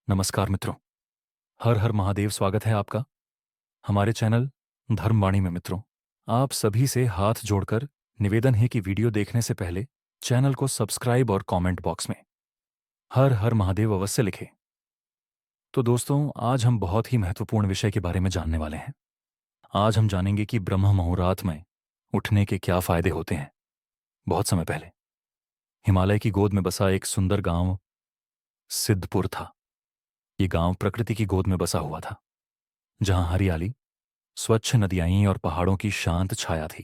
नमस्कार मित्रों। हर हर महादेव। स्वागत है आपका हमारे चैनल धर्मवाणी में। मित्रों, आप सभी से हाथ जोड़कर निवेदन है कि वीडियो देखने से पहले चैनल को सब्सक्राइब और कमेंट बॉक्स में हर हर महादेव अवश्य लिखें। तो दोस्तों, आज हम बहुत ही महत्वपूर्ण विषय के बारे में जानने वाले हैं। आज हम जानेंगे कि ब्रह्म मुहूर्त में उठने के क्या फायदे होते हैं। बहुत समय पहले हिमालय की गोद में बसा एक सुंदर गांव सिद्धपुर था। ये गांव प्रकृति की गोद में बसा हुआ था, जहां हरियाली, स्वच्छ नदियां और पहाड़ों की शांत छाया थी।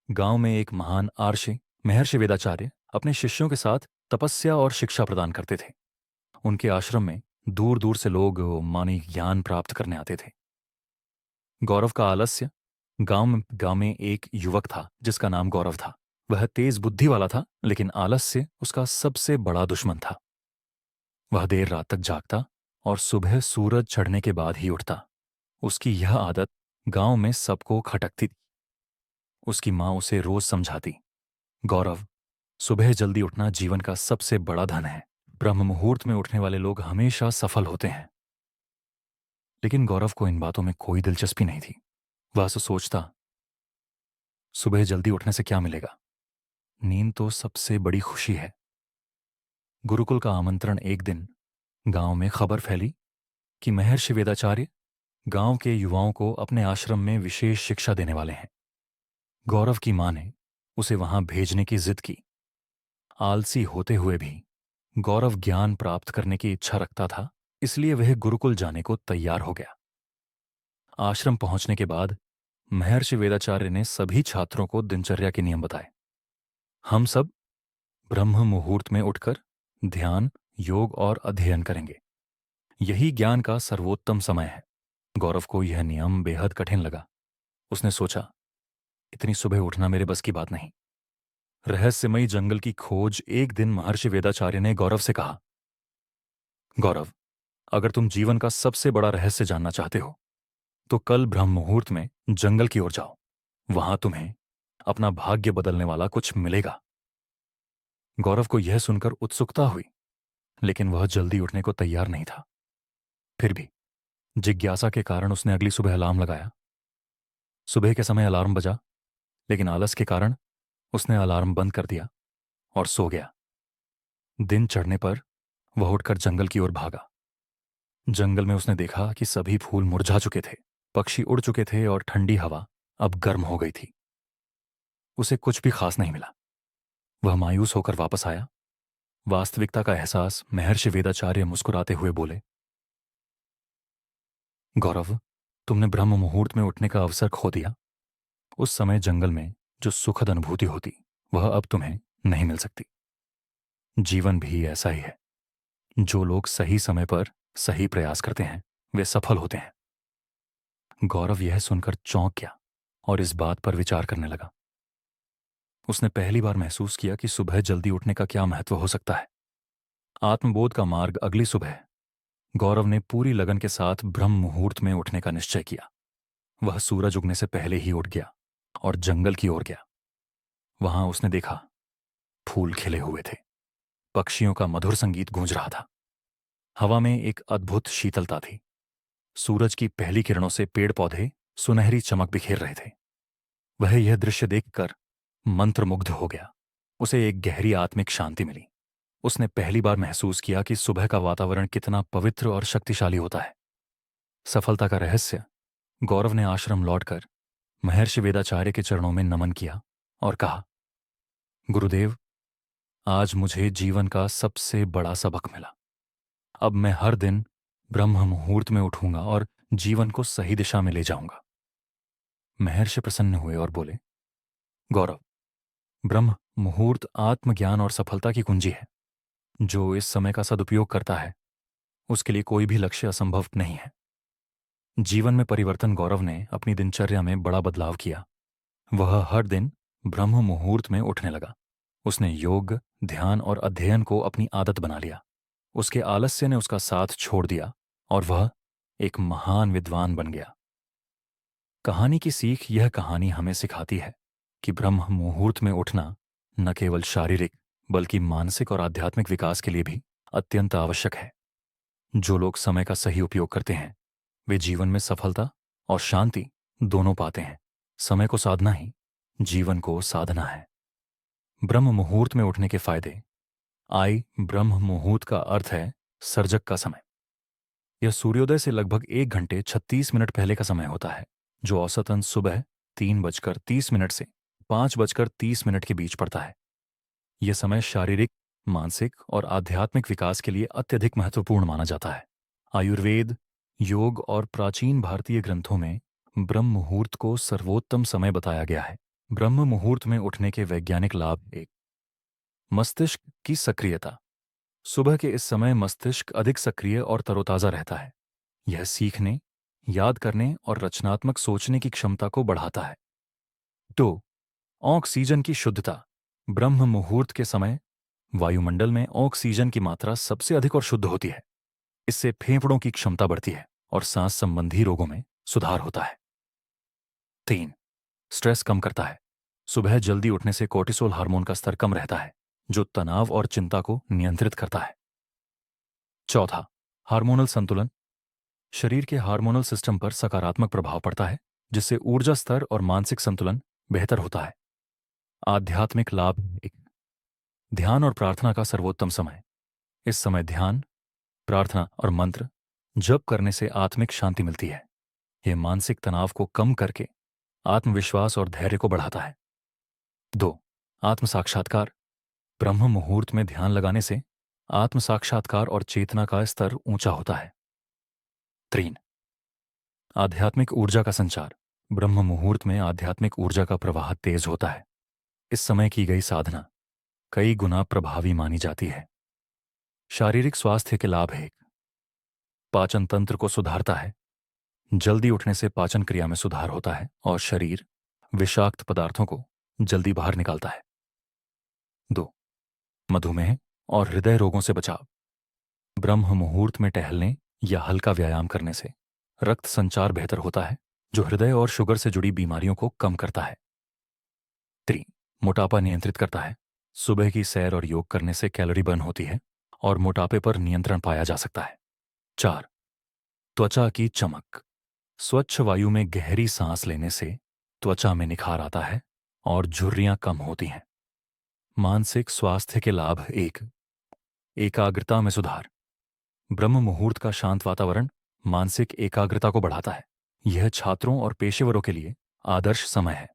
गांव में एक महान आर्षि महर्षि वेदाचार्य अपने शिष्यों के साथ तपस्या और शिक्षा प्रदान करते थे। उनके आश्रम में दूर दूर से लोग मानी ज्ञान प्राप्त करने आते थे। गौरव का आलस्य। गांव में एक युवक था जिसका नाम गौरव था। वह तेज बुद्धि वाला था, लेकिन आलस्य उसका सबसे बड़ा दुश्मन था। वह देर रात तक जागता और सुबह सूरज चढ़ने के बाद ही उठता। उसकी यह आदत गांव में सबको खटकती थी। उसकी माँ उसे रोज समझाती, गौरव, सुबह जल्दी उठना जीवन का सबसे बड़ा धन है। ब्रह्म मुहूर्त में उठने वाले लोग हमेशा सफल होते हैं। लेकिन गौरव को इन बातों में कोई दिलचस्पी नहीं थी। वह सोचता, सुबह जल्दी उठने से क्या मिलेगा? नींद तो सबसे बड़ी खुशी है। गुरुकुल का आमंत्रण। एक दिन गांव में खबर फैली कि महर्षि वेदाचार्य गांव के युवाओं को अपने आश्रम में विशेष शिक्षा देने वाले हैं। गौरव की मां ने उसे वहां भेजने की जिद की। आलसी होते हुए भी गौरव ज्ञान प्राप्त करने की इच्छा रखता था, इसलिए वह गुरुकुल जाने को तैयार हो गया। आश्रम पहुंचने के बाद महर्षि वेदाचार्य ने सभी छात्रों को दिनचर्या के नियम बताए। हम सब ब्रह्म मुहूर्त में उठकर ध्यान, योग और अध्ययन करेंगे। यही ज्ञान का सर्वोत्तम समय है। गौरव को यह नियम बेहद कठिन लगा। उसने सोचा, इतनी सुबह उठना मेरे बस की बात नहीं। रहस्यमयी जंगल की खोज। एक दिन महर्षि वेदाचार्य ने गौरव से कहा, गौरव, अगर तुम जीवन का सबसे बड़ा रहस्य जानना चाहते हो तो कल ब्रह्म मुहूर्त में जंगल की ओर जाओ। वहां तुम्हें अपना भाग्य बदलने वाला कुछ मिलेगा। गौरव को यह सुनकर उत्सुकता हुई, लेकिन वह जल्दी उठने को तैयार नहीं था। फिर भी जिज्ञासा के कारण उसने अगली सुबह अलार्म लगाया। सुबह के समय अलार्म बजा, लेकिन आलस के कारण उसने अलार्म बंद कर दिया और सो गया। दिन चढ़ने पर वह उठकर जंगल की ओर भागा। जंगल में उसने देखा कि सभी फूल मुरझा चुके थे, पक्षी उड़ चुके थे और ठंडी हवा अब गर्म हो गई थी। उसे कुछ भी खास नहीं मिला। वह मायूस होकर वापस आया। वास्तविकता का एहसास। महर्षि वेदाचार्य मुस्कुराते हुए बोले, गौरव, तुमने ब्रह्म मुहूर्त में उठने का अवसर खो दिया। उस समय जंगल में जो सुखद अनुभूति होती, वह अब तुम्हें नहीं मिल सकती। जीवन भी ऐसा ही है। जो लोग सही समय पर सही प्रयास करते हैं, वे सफल होते हैं। गौरव यह सुनकर चौंक गया और इस बात पर विचार करने लगा। उसने पहली बार महसूस किया कि सुबह जल्दी उठने का क्या महत्व हो सकता है। आत्मबोध का मार्ग। अगली सुबह गौरव ने पूरी लगन के साथ ब्रह्म मुहूर्त में उठने का निश्चय किया। वह सूरज उगने से पहले ही उठ गया और जंगल की ओर गया। वहां उसने देखा, फूल खिले हुए थे, पक्षियों का मधुर संगीत गूंज रहा था। हवा में एक अद्भुत शीतलता थी। सूरज की पहली किरणों से पेड़ पौधे सुनहरी चमक बिखेर रहे थे। वह यह दृश्य देखकर मंत्रमुग्ध हो गया। उसे एक गहरी आत्मिक शांति मिली। उसने पहली बार महसूस किया कि सुबह का वातावरण कितना पवित्र और शक्तिशाली होता है। सफलता का रहस्य। गौरव ने आश्रम लौटकर महर्षि वेदाचार्य के चरणों में नमन किया और कहा, गुरुदेव, आज मुझे जीवन का सबसे बड़ा सबक मिला। अब मैं हर दिन ब्रह्म मुहूर्त में उठूंगा और जीवन को सही दिशा में ले जाऊंगा। महर्षि प्रसन्न हुए और बोले, गौरव, ब्रह्म मुहूर्त आत्मज्ञान और सफलता की कुंजी है। जो इस समय का सदुपयोग करता है, उसके लिए कोई भी लक्ष्य असंभव नहीं है। जीवन में परिवर्तन। गौरव ने अपनी दिनचर्या में बड़ा बदलाव किया। वह हर दिन ब्रह्म मुहूर्त में उठने लगा। उसने योग, ध्यान और अध्ययन को अपनी आदत बना लिया। उसके आलस्य ने उसका साथ छोड़ दिया और वह एक महान विद्वान बन गया। कहानी की सीख। यह कहानी हमें सिखाती है कि ब्रह्म मुहूर्त में उठना न केवल शारीरिक बल्कि मानसिक और आध्यात्मिक विकास के लिए भी अत्यंत आवश्यक है। जो लोग समय का सही उपयोग करते हैं वे जीवन में सफलता और शांति दोनों पाते हैं। समय को साधना ही जीवन को साधना है। ब्रह्म मुहूर्त में उठने के फायदे। ब्रह्म मुहूर्त का अर्थ है सर्जक का समय। यह सूर्योदय से लगभग 1 घंटे 36 मिनट पहले का समय होता है, जो औसतन सुबह 3:30 से 5:30 के बीच पड़ता है। यह समय शारीरिक, मानसिक और आध्यात्मिक विकास के लिए अत्यधिक महत्वपूर्ण माना जाता है। आयुर्वेद, योग और प्राचीन भारतीय ग्रंथों में ब्रह्म मुहूर्त को सर्वोत्तम समय बताया गया है। ब्रह्म मुहूर्त में उठने के वैज्ञानिक लाभ। एक, मस्तिष्क की सक्रियता। सुबह के इस समय मस्तिष्क अधिक सक्रिय और तरोताजा रहता है। यह सीखने, याद करने और रचनात्मक सोचने की क्षमता को बढ़ाता है। 2. ऑक्सीजन की शुद्धता। ब्रह्म मुहूर्त के समय वायुमंडल में ऑक्सीजन की मात्रा सबसे अधिक और शुद्ध होती है। इससे फेफड़ों की क्षमता बढ़ती है और सांस संबंधी रोगों में सुधार होता है। 3. स्ट्रेस कम करता है। सुबह जल्दी उठने से कोर्टिसोल हार्मोन का स्तर कम रहता है, जो तनाव और चिंता को नियंत्रित करता है। 4. हार्मोनल संतुलन। शरीर के हार्मोनल सिस्टम पर सकारात्मक प्रभाव पड़ता है, जिससे ऊर्जा स्तर और मानसिक संतुलन बेहतर होता है। आध्यात्मिक लाभ। ध्यान और प्रार्थना का सर्वोत्तम समय। इस समय ध्यान, प्रार्थना और मंत्र जप करने से आत्मिक शांति मिलती है। यह मानसिक तनाव को कम करके आत्मविश्वास और धैर्य को बढ़ाता है। 2. आत्म साक्षात्कार। ब्रह्म मुहूर्त में ध्यान लगाने से आत्म साक्षात्कार और चेतना का स्तर ऊंचा होता है। 3. आध्यात्मिक ऊर्जा का संचार। ब्रह्म मुहूर्त में आध्यात्मिक ऊर्जा का प्रवाह तेज होता है। इस समय की गई साधना कई गुना प्रभावी मानी जाती है। शारीरिक स्वास्थ्य के लाभ है। पाचन तंत्र को सुधारता है। जल्दी उठने से पाचन क्रिया में सुधार होता है और शरीर विषाक्त पदार्थों को जल्दी बाहर निकालता है। 2. मधुमेह और हृदय रोगों से बचाव। ब्रह्म मुहूर्त में टहलने या हल्का व्यायाम करने से रक्त संचार बेहतर होता है, जो हृदय और शुगर से जुड़ी बीमारियों को कम करता है। 3. मोटापा नियंत्रित करता है। सुबह की सैर और योग करने से कैलोरी बर्न होती है और मोटापे पर नियंत्रण पाया जा सकता है। 4. त्वचा की चमक। स्वच्छ वायु में गहरी सांस लेने से त्वचा में निखार आता है और झुर्रियां कम होती हैं। मानसिक स्वास्थ्य के लाभ। 1. एकाग्रता में सुधार। ब्रह्म मुहूर्त का शांत वातावरण मानसिक एकाग्रता को बढ़ाता है। यह छात्रों और पेशेवरों के लिए आदर्श समय है।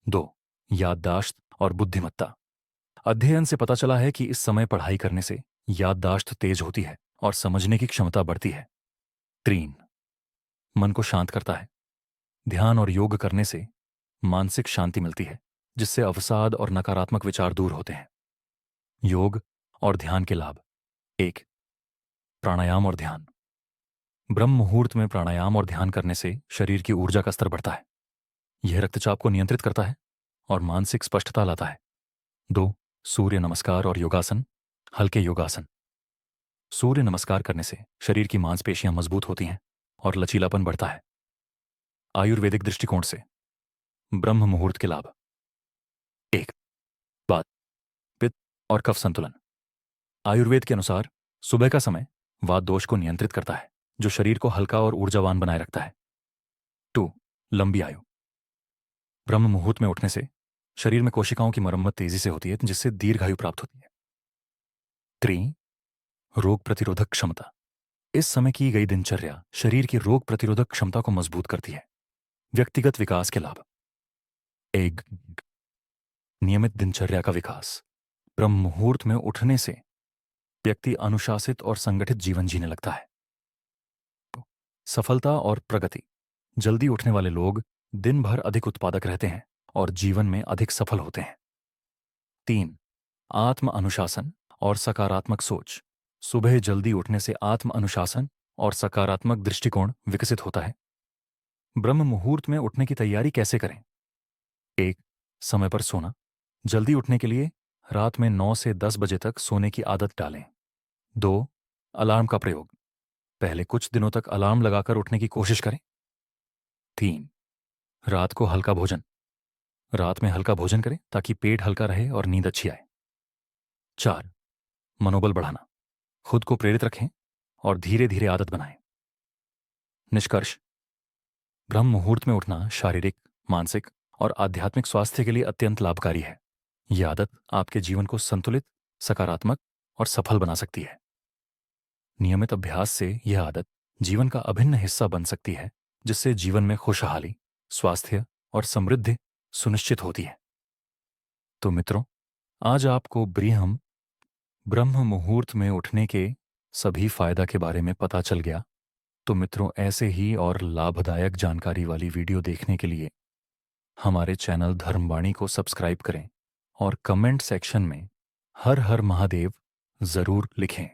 2. याददाश्त और बुद्धिमत्ता। अध्ययन से पता चला है कि इस समय पढ़ाई करने से याददाश्त तेज होती है और समझने की क्षमता बढ़ती है। 3. मन को शांत करता है। ध्यान और योग करने से मानसिक शांति मिलती है, जिससे अवसाद और नकारात्मक विचार दूर होते हैं। योग और ध्यान के लाभ। 1. प्राणायाम और ध्यान। ब्रह्म मुहूर्त में प्राणायाम और ध्यान करने से शरीर की ऊर्जा का स्तर बढ़ता है। यह रक्तचाप को नियंत्रित करता है और मानसिक स्पष्टता लाता है। 2. सूर्य नमस्कार और योगासन। हल्के योगासन। सूर्य नमस्कार करने से शरीर की मांसपेशियां मजबूत होती हैं और लचीलापन बढ़ता है। आयुर्वेदिक दृष्टिकोण से ब्रह्म मुहूर्त के लाभ। 1. वात, पित्त और कफ संतुलन। आयुर्वेद के अनुसार सुबह का समय वात दोष को नियंत्रित करता है, जो शरीर को हल्का और ऊर्जावान बनाए रखता है। 2. लंबी आयु। ब्रह्म मुहूर्त में उठने से शरीर में कोशिकाओं की मरम्मत तेजी से होती है, जिससे दीर्घायु प्राप्त होती है। 3. रोग प्रतिरोधक क्षमता। इस समय की गई दिनचर्या शरीर की रोग प्रतिरोधक क्षमता को मजबूत करती है। व्यक्तिगत विकास के लाभ। 1. नियमित दिनचर्या का विकास। ब्रह्म मुहूर्त में उठने से व्यक्ति अनुशासित और संगठित जीवन जीने लगता है। सफलता और प्रगति। जल्दी उठने वाले लोग दिन भर अधिक उत्पादक रहते हैं और जीवन में अधिक सफल होते हैं। 3. आत्म अनुशासन और सकारात्मक सोच। सुबह जल्दी उठने से आत्म अनुशासन और सकारात्मक दृष्टिकोण विकसित होता है। ब्रह्म मुहूर्त में उठने की तैयारी कैसे करें? 1. समय पर सोना। जल्दी उठने के लिए रात में 9 से 10 बजे तक सोने की आदत डालें। 2. अलार्म का प्रयोग। पहले कुछ दिनों तक अलार्म लगाकर उठने की कोशिश करें। 3. रात को हल्का भोजन। रात में हल्का भोजन करें ताकि पेट हल्का रहे और नींद अच्छी आए। 4. मनोबल बढ़ाना। खुद को प्रेरित रखें और धीरे धीरे आदत बनाएं। निष्कर्ष: ब्रह्म मुहूर्त में उठना शारीरिक, मानसिक और आध्यात्मिक स्वास्थ्य के लिए अत्यंत लाभकारी है। यह आदत आपके जीवन को संतुलित, सकारात्मक और सफल बना सकती है। नियमित अभ्यास से यह आदत जीवन का अभिन्न हिस्सा बन सकती है, जिससे जीवन में खुशहाली, स्वास्थ्य और समृद्धि सुनिश्चित होती है। तो मित्रों, आज आपको ब्रह्म मुहूर्त में उठने के सभी फायदा के बारे में पता चल गया। तो मित्रों, ऐसे ही और लाभदायक जानकारी वाली वीडियो देखने के लिए हमारे चैनल धर्मवाणी को सब्सक्राइब करें और कमेंट सेक्शन में हर हर महादेव जरूर लिखें।